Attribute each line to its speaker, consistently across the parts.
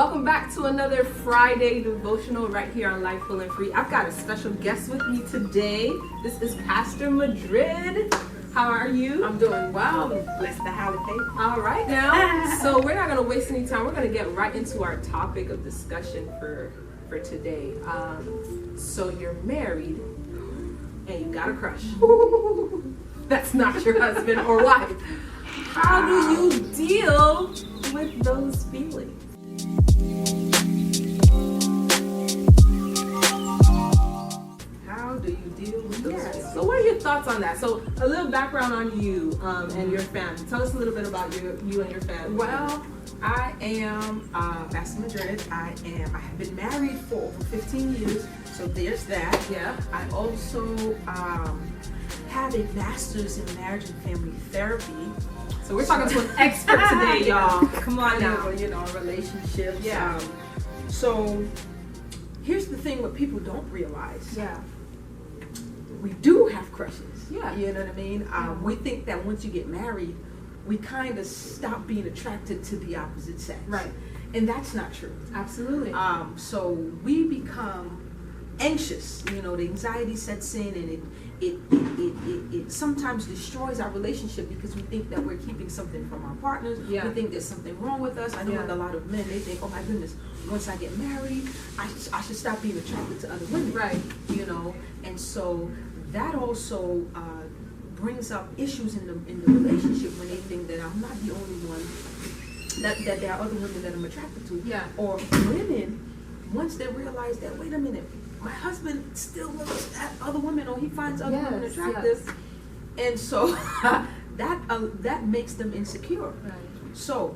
Speaker 1: Welcome back to another Friday devotional right here on Life Full and Free. I've got a special guest with me today. This is Pastor Madrid. How are you?
Speaker 2: I'm doing well. Bless the holiday.
Speaker 1: All right now. So we're not going to waste any time. We're going to get right into our topic of discussion for today. So you're married and you got a crush. That's not your husband or wife. How do you deal with those feelings? How do you deal with those feelings? So what are your thoughts on that? So a little background on you and your family. Tell us a little bit about you and your family.
Speaker 2: Well, I am Pastor Madrid. I have been married for over 15 years, so there's that.
Speaker 1: Yeah.
Speaker 2: I also have a master's in marriage and family therapy.
Speaker 1: So we're talking to an expert today, y'all. Come on now.
Speaker 2: Relationships.
Speaker 1: Yeah.
Speaker 2: So here's the thing: what people don't realize.
Speaker 1: Yeah.
Speaker 2: We do have crushes.
Speaker 1: Yeah.
Speaker 2: You know what I mean? We think that once you get married, we kind of stop being attracted to the opposite sex.
Speaker 1: Right.
Speaker 2: And that's not true.
Speaker 1: Absolutely.
Speaker 2: So we become anxious. You know, the anxiety sets in, and it sometimes destroys our relationship because we think that we're keeping something from our partners.
Speaker 1: Yeah.
Speaker 2: We think there's something wrong with us. I know
Speaker 1: Yeah.
Speaker 2: with a lot of men, they think, oh my goodness, once I get married, I should stop being attracted to other women.
Speaker 1: Right.
Speaker 2: You know, and so that also brings up issues in the relationship when they think that I'm not the only one, that there are other women that I'm attracted to.
Speaker 1: Yeah.
Speaker 2: Or women, once they realize that, wait a minute, my husband still looks at other women, or he finds other women attractive, and so that makes them insecure.
Speaker 1: Right.
Speaker 2: So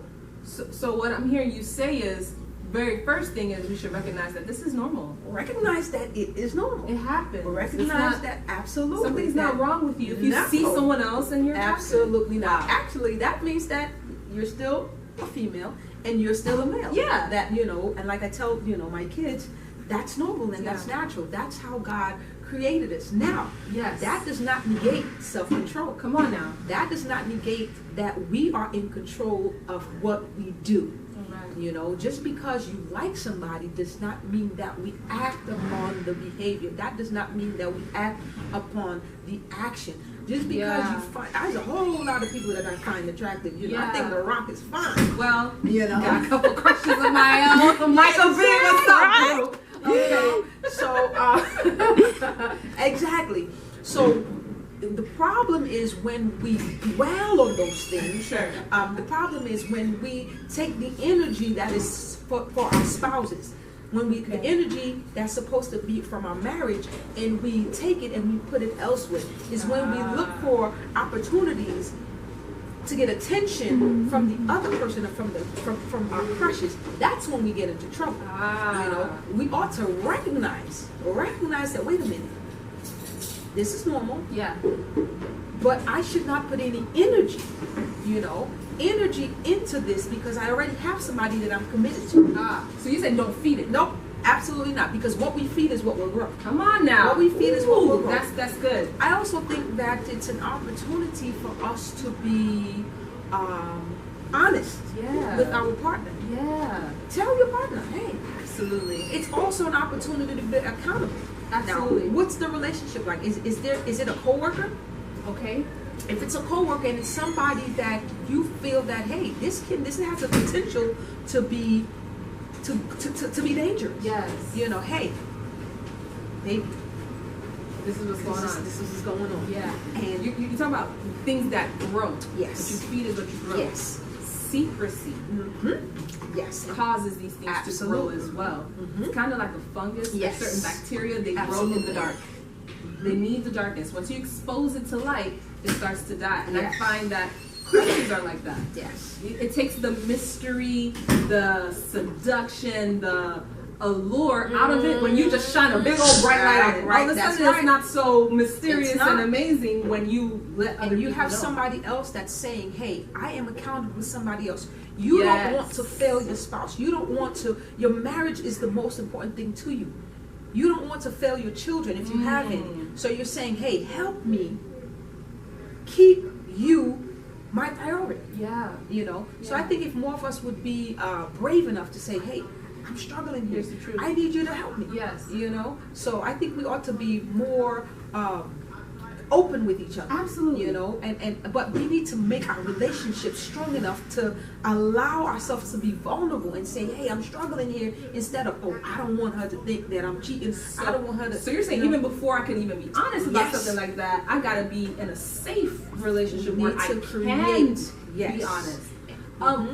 Speaker 1: what I'm hearing you say is, very first thing is we should recognize that this is normal.
Speaker 2: recognize that it is normal.
Speaker 1: It happens.
Speaker 2: Recognize that absolutely
Speaker 1: something's not wrong with you. If you
Speaker 2: No.
Speaker 1: see someone else and you're
Speaker 2: absolutely not.
Speaker 1: Wow.
Speaker 2: Actually, that means that you're still a female and you're still a male.
Speaker 1: Yeah.
Speaker 2: That, and like I tell my kids, that's normal and that's
Speaker 1: Yeah.
Speaker 2: natural. That's how God created us. Now,
Speaker 1: Yes.
Speaker 2: that does not negate self-control.
Speaker 1: Come on now.
Speaker 2: That does not negate that we are in control of what we do.
Speaker 1: Right.
Speaker 2: Just because you like somebody does not mean that we act upon the behavior. That does not mean that we act upon the action. Just because you find, there's a whole lot of people that I find attractive. I think The Rock is fine.
Speaker 1: Well, got a couple crushes of my own. Michael B, what's up, bro?
Speaker 2: Okay. So exactly. So the problem is when we dwell on those things.
Speaker 1: Sure.
Speaker 2: The problem is when we take the energy that is for our spouses, the energy that's supposed to be from our marriage, and we take it and we put it elsewhere, is when we look for opportunities to get attention from the other person, or from our crushes. That's when we get into trouble. We ought to recognize that, wait a minute, this is normal.
Speaker 1: Yeah.
Speaker 2: But I should not put any energy into this because I already have somebody that I'm committed to.
Speaker 1: So you said don't feed it.
Speaker 2: Nope, absolutely not. Because what we feed is what will grow.
Speaker 1: Come on now.
Speaker 2: What we feed is what will grow.
Speaker 1: That's good.
Speaker 2: I also think that it's an opportunity for us to be honest with our partner.
Speaker 1: Yeah.
Speaker 2: Tell your partner, hey.
Speaker 1: Absolutely.
Speaker 2: It's also an opportunity to be accountable.
Speaker 1: Absolutely.
Speaker 2: Now, what's the relationship like? Is it a coworker?
Speaker 1: Okay.
Speaker 2: If it's a coworker and it's somebody that you feel that, hey, this has the potential to be dangerous.
Speaker 1: Yes.
Speaker 2: Hey, baby,
Speaker 1: this is what's going on.
Speaker 2: This is what's going on.
Speaker 1: Yeah.
Speaker 2: And
Speaker 1: you talk about things that grow.
Speaker 2: Yes.
Speaker 1: What you feed is what you grow.
Speaker 2: Yes.
Speaker 1: Secrecy.
Speaker 2: Mm-hmm. Yes.
Speaker 1: Causes these things to grow as well.
Speaker 2: Mm-hmm.
Speaker 1: It's kind of like a fungus.
Speaker 2: Yes.
Speaker 1: Certain bacteria, they
Speaker 2: Absolutely.
Speaker 1: grow in the dark. They need the darkness. Once you expose it to light, it starts to die. And I find that crushes are like that.
Speaker 2: Yes.
Speaker 1: It takes the mystery, the seduction, the allure out of it when you just shine a big old bright light on it.
Speaker 2: Right.
Speaker 1: All of a
Speaker 2: That's
Speaker 1: sudden
Speaker 2: right.
Speaker 1: it's not so mysterious
Speaker 2: It's not.
Speaker 1: and amazing when you let other
Speaker 2: And you
Speaker 1: people
Speaker 2: have
Speaker 1: know.
Speaker 2: somebody else that's saying, hey, I am accountable to somebody else. You don't want to fail your spouse. You don't want to, your marriage is the most important thing to you. You don't want to fail your children if you have any. So you're saying, hey, help me keep you my priority.
Speaker 1: Yeah.
Speaker 2: You know?
Speaker 1: Yeah.
Speaker 2: So I think if more of us would be brave enough to say, hey, I'm struggling here.
Speaker 1: Here's the truth.
Speaker 2: I need you to help me.
Speaker 1: Yes.
Speaker 2: You know? So I think we ought to be more open with each other.
Speaker 1: Absolutely.
Speaker 2: You know, but we need to make our relationship strong enough to allow ourselves to be vulnerable and say, hey, I'm struggling here, instead of, oh, I don't want her to think that I'm cheating. I don't want her to.
Speaker 1: So you're saying, even before I can even be honest about something like that, I gotta be in a safe relationship where I can be honest.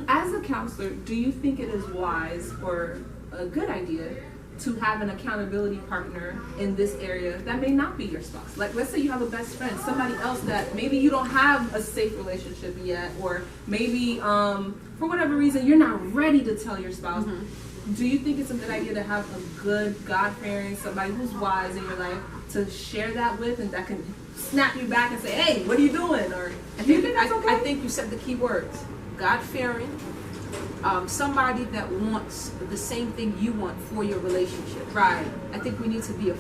Speaker 1: As a counselor, do you think it is wise or a good idea to have an accountability partner in this area that may not be your spouse? Like, let's say you have a best friend, somebody else that maybe you don't have a safe relationship yet, or maybe for whatever reason you're not ready to tell your spouse. Do you think it's a good idea to have a good God-fearing, somebody who's wise in your life to share that with, and that can snap you back and say, hey, what are you doing? Or do you think that's okay?
Speaker 2: I think you said the key words: God-fearing. Somebody that wants the same thing you want for your relationship.
Speaker 1: Right.
Speaker 2: I think we need to be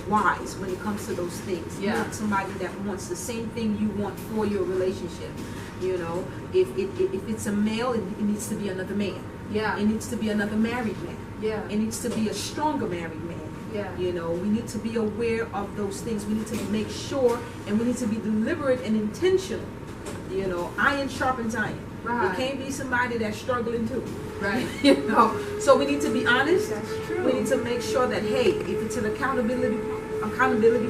Speaker 2: wise when it comes to those things.
Speaker 1: Yeah.
Speaker 2: You want somebody that wants the same thing you want for your relationship. You know, if it's a male, it needs to be another man.
Speaker 1: Yeah.
Speaker 2: It needs to be another married man.
Speaker 1: Yeah.
Speaker 2: It needs to be a stronger married man.
Speaker 1: Yeah.
Speaker 2: You know, we need to be aware of those things. We need to make sure, and we need to be deliberate and intentional. You know, iron sharpens iron.
Speaker 1: Right.
Speaker 2: It can't be somebody that's struggling too.
Speaker 1: Right.
Speaker 2: You know, so we need to be honest.
Speaker 1: That's true.
Speaker 2: We need to make sure that, hey, if it's an accountability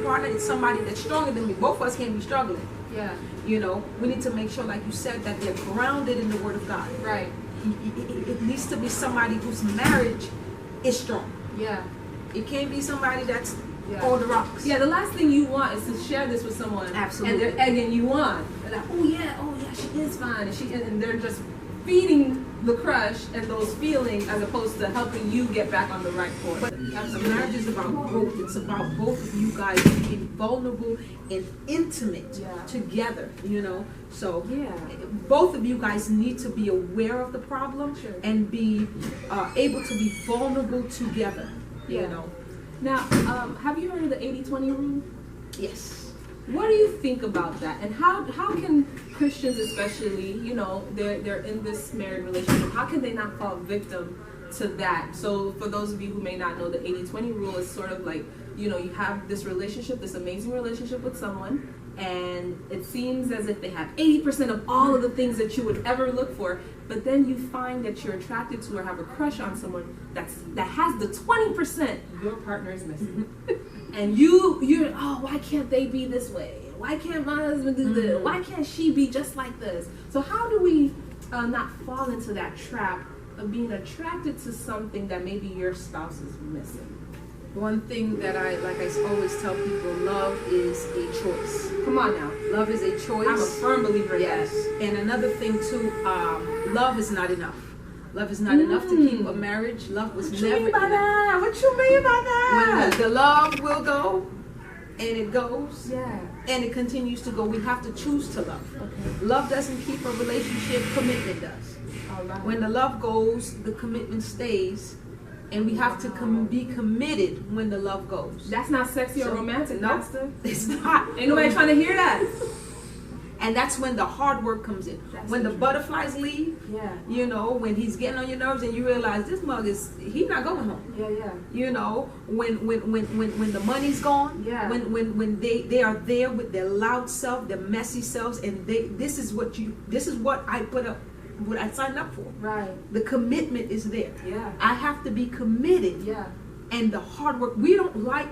Speaker 2: partner, it's somebody that's stronger than me. Both of us can't be struggling.
Speaker 1: Yeah.
Speaker 2: You know, we need to make sure, like you said, that they're grounded in the Word of God.
Speaker 1: Right.
Speaker 2: It needs to be somebody whose marriage is strong.
Speaker 1: Yeah.
Speaker 2: It can't be somebody that's on the rocks.
Speaker 1: Yeah, the last thing you want is to share this with someone.
Speaker 2: Absolutely.
Speaker 1: And they're egging you on. They're like, oh yeah, she is fine. And they're just feeding the crush and those feelings as opposed to helping you get back on the right course.
Speaker 2: But marriage is about growth. It's about both of you guys being vulnerable and intimate together, you know. So both of you guys need to be aware of the problem and be able to be vulnerable together, you know.
Speaker 1: Now, have you heard of the 80-20 rule?
Speaker 2: Yes.
Speaker 1: What do you think about that? And how can Christians, especially, you know, they're in this married relationship, how can they not fall victim to that? So for those of you who may not know, the 80-20 rule is sort of like, you know, you have this relationship, this amazing relationship with someone, and it seems as if they have 80% of all of the things that you would ever look for, but then you find that you're attracted to or have a crush on someone that has the 20% your partner is missing. And you're, oh, why can't they be this way? Why can't my husband do this? Why can't she be just like this? So how do we not fall into that trap of being attracted to something that maybe your spouse is missing?
Speaker 2: One thing that I always tell people, love is a choice.
Speaker 1: Come on now.
Speaker 2: Love is a choice.
Speaker 1: I'm a firm believer in that.
Speaker 2: And another thing too, love is not enough. Love is not enough to keep a marriage. Love was never enough.
Speaker 1: What you mean by that?
Speaker 2: When the love will go, and it goes,
Speaker 1: and
Speaker 2: it continues to go, we have to choose to love. Okay. Love doesn't keep a relationship, commitment does. All right. When the love goes, the commitment stays, and we have to be committed when the love goes.
Speaker 1: That's not sexy or romantic,
Speaker 2: no,
Speaker 1: Pastor.
Speaker 2: It's not.
Speaker 1: Ain't nobody trying to hear that.
Speaker 2: And that's when the hard work comes in. When the butterflies leave, you know, when he's getting on your nerves and you realize this mug he's not going home. You know, when the money's gone, when they are there with their loud self, their messy selves, and this is what I put up, what I signed up for. Right. The commitment is there. Yeah. I have to be committed. Yeah. And the hard work. We don't like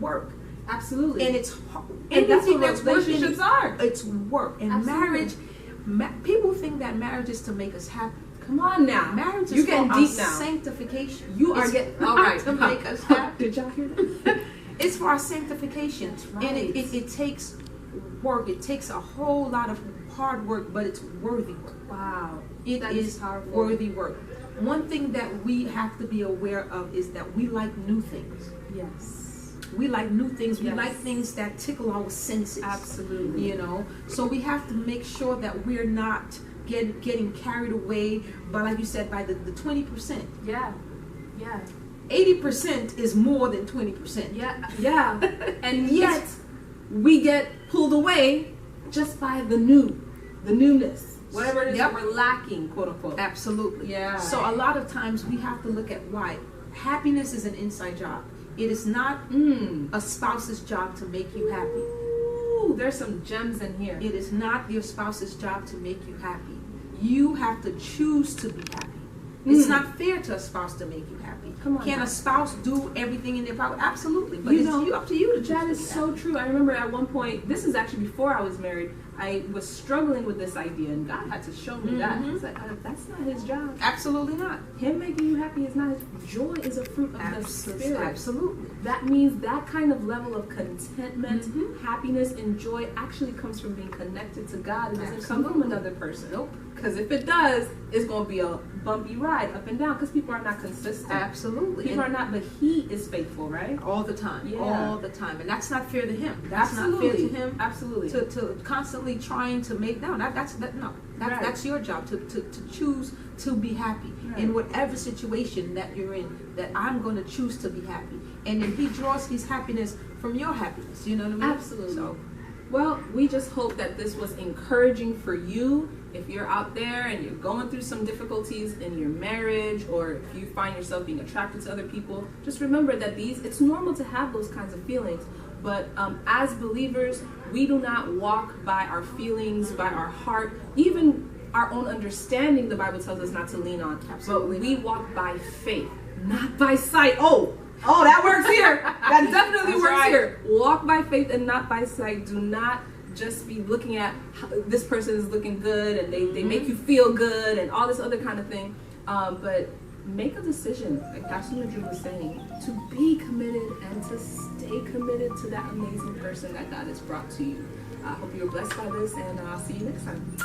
Speaker 2: work.
Speaker 1: Absolutely.
Speaker 2: And it's hard.
Speaker 1: And that's what relationships are.
Speaker 2: It's work. And marriage, people think that marriage is to make us happy.
Speaker 1: Come on now.
Speaker 2: Marriage is for our sanctification.
Speaker 1: You are getting, all right.
Speaker 2: To make us happy.
Speaker 1: Did y'all hear that?
Speaker 2: It's for our sanctification. Right. And it takes work. It takes a whole lot of hard work, but it's worthy work.
Speaker 1: Wow.
Speaker 2: It is worthy work. One thing that we have to be aware of is that we like new things.
Speaker 1: Yes.
Speaker 2: We like new things. We like things that tickle our senses.
Speaker 1: Absolutely.
Speaker 2: You know, so we have to make sure that we're not getting carried away by, like you said, by the 20%. Yeah. 80% is more than 20%.
Speaker 1: Yeah. And yet we get pulled away just by the newness. Whatever it is
Speaker 2: Yep.
Speaker 1: that we're lacking, quote unquote.
Speaker 2: Absolutely.
Speaker 1: Yeah.
Speaker 2: So a lot of times we have to look at why. Happiness is an inside job. It is not a spouse's job to make you happy.
Speaker 1: Ooh, there's some gems in here.
Speaker 2: It is not your spouse's job to make you happy. You have to choose to be happy. It's not fair to a spouse to make you happy.
Speaker 1: Come on
Speaker 2: Can
Speaker 1: now.
Speaker 2: a spouse do everything in their power? Absolutely. But
Speaker 1: You
Speaker 2: it's
Speaker 1: know,
Speaker 2: up to you to choose
Speaker 1: That
Speaker 2: to
Speaker 1: is
Speaker 2: be
Speaker 1: so
Speaker 2: happy.
Speaker 1: true. I remember at one point, this is actually before I was married, I was struggling with this idea, and God had to show me that. He's like, that's not his job.
Speaker 2: Absolutely not.
Speaker 1: Him making you happy is not his. Joy is a fruit of the Spirit.
Speaker 2: Absolutely.
Speaker 1: That means that kind of level of contentment, happiness, and joy actually comes from being connected to God. It doesn't come from another person.
Speaker 2: Nope.
Speaker 1: Because if it does, it's going to be a bumpy ride up and down because people are not consistent.
Speaker 2: Absolutely.
Speaker 1: People are not, but He is faithful, right?
Speaker 2: All the time.
Speaker 1: Yeah.
Speaker 2: All the time. And that's not fair to him. That's not fair to him.
Speaker 1: Absolutely.
Speaker 2: To constantly trying to make that's your job to choose to be happy in whatever situation that you're in. That I'm going to choose to be happy, and then He draws His happiness from your happiness. You know what I mean?
Speaker 1: Absolutely.
Speaker 2: So,
Speaker 1: well, we just hope that this was encouraging for you. If you're out there and you're going through some difficulties in your marriage, or if you find yourself being attracted to other people, just remember that it's normal to have those kinds of feelings. But as believers, we do not walk by our feelings, by our heart, even our own understanding. The Bible tells us not to lean on.
Speaker 2: Absolutely.
Speaker 1: But we walk by faith, not by sight. Oh, that works here. That definitely
Speaker 2: That's
Speaker 1: works
Speaker 2: right.
Speaker 1: here. Walk by faith and not by sight. Do not just be looking at how this person is looking good and they make you feel good and all this other kind of thing. But make a decision, like Pastor Madrid was saying, to be committed and to stay committed to that amazing person that God has brought to you. I hope you're blessed by this, and I'll see you next time.